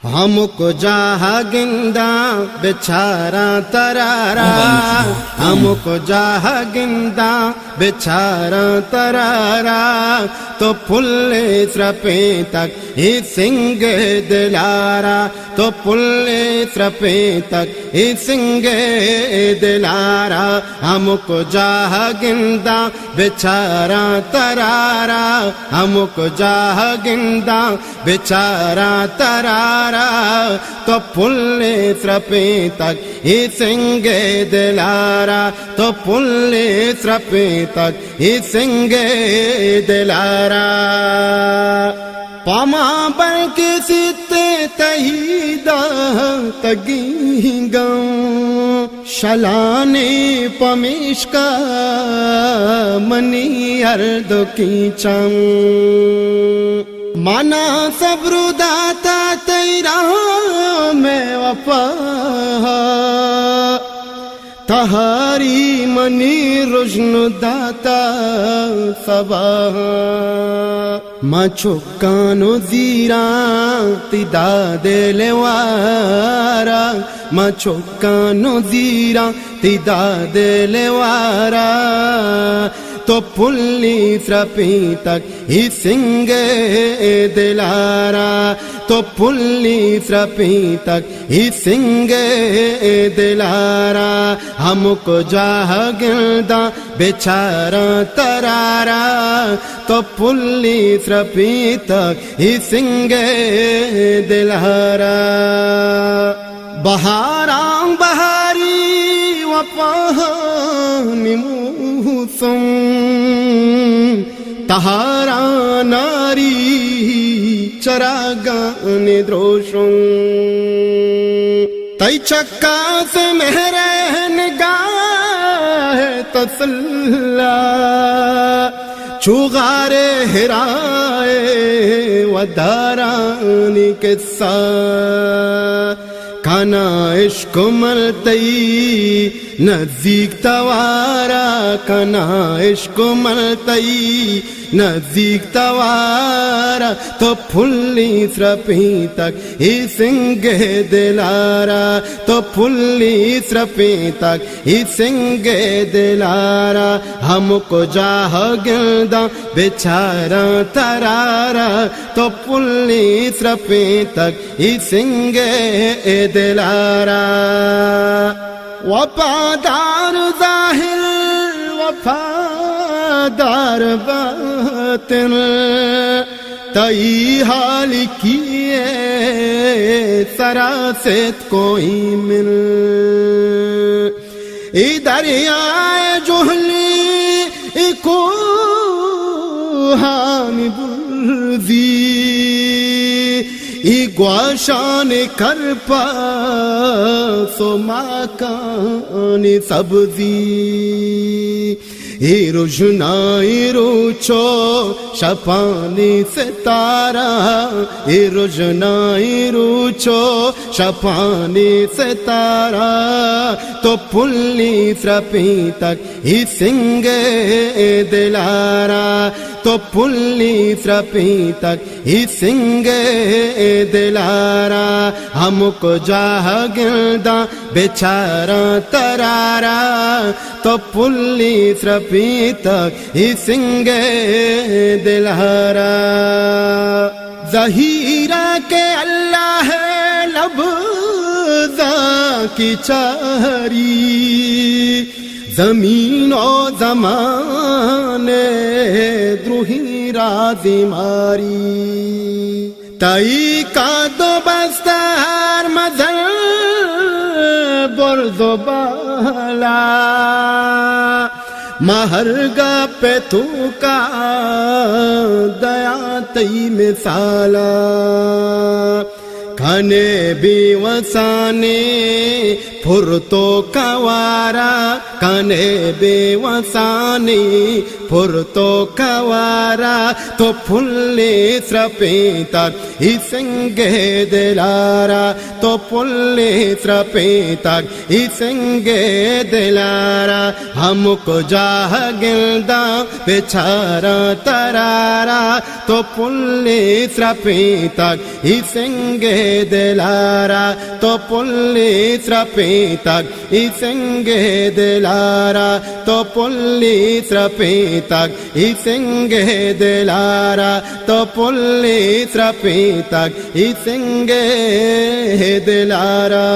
ہم کو جہاں گندا بیچارہ ترارا، ہم کو جہاں گندا بیچارہ ترارا، تو پھلے سرپے تک ہی سنگ دلارا، تو پھلے سرپے تک ہی سنگ دلارا، ہم کو جہاں گندا بیچارہ ترارا، ہم کو جہاں گندا بیچارہ ترارا، تو پھلے سرپے تک ہی سنگ دلارا، تو پھلے سرپے تک ہی سنگ دلارا، پاما بر کے سیتے تہیدہ تگینگا شلانے پمیشکا منی اردو کی چم، مانا صبر داتا تیرا میں وفا، تہاری منی رجن داتا سبا، ما چکانو زیران تیدا دلوارا، ما چکانو زیران تیدا دلوارا، تو پھلی سرپی تک ہی سنگ دلارا، تو پھلی سرپی تک ہی سنگ دلارا، ہم کو جہاں گندا بیچارہ ترارا، تو پھلی سرپی تک ہی سنگ دلارا، بہاراں بہاری وپانی موسم، تہارا ناری چراغان دروشن، تی چکا سے مہرے نگاہ تسلا، چوغارے ہرائے ودارانی قصہ، کانا عشق ملتی نزدیک توارا، کانا عشق ملتی نزدیک توارا، تو پھلی سرپی تک ہی سنگ دلارا، تو پھلی سرپی تک ہی سنگ دلارا، ہم کو جہاں گندا بیچارہ ترارا، تو پھلی سرپی تک ہی سنگ دلارا، وفادار ظاہر وفادار باطن، تئی حال کیے سراست کوئی مل، ای دریائے جہلی ای کوہان برزی، ای گواشان کرپا سو ماکان سبزی، ای رجنائی روچو شپانی ستارہ، ای رجنائی روچو شپانی ستارہ، تو پھلی سرپی تک ہی سنگ دلارا، تو پھلی سرپی تک ہی سنگ دلارا، ہم کو جہاں گندا بیچارہ ترارا، تو پھلی سرپی تک ہی سنگ دلارا، ظہیرہ کے اللہ ہے لبزہ کی چاری، زمین و زمان دروہی رازی ماری، تئی کا دو بستار مزل برز و بالا، مہرگا پہ تو کا دیا تی مثالا، کھانے بھی وسانے پھر تو کوارا، کھانے بھی وسانی پھر تو کوارا، تو پھلی سرپی تک ہی سنگ دلارا، تو پھلی سرپی تک ہی سنگ دلارا، ہم کو جہاں گندا بیچارہ ترارا، تو پھلی سرپی تک ہی سنگ delara to polli strapitag isenge delara to polli strapitag isenge delara to polli strapitag isenge delara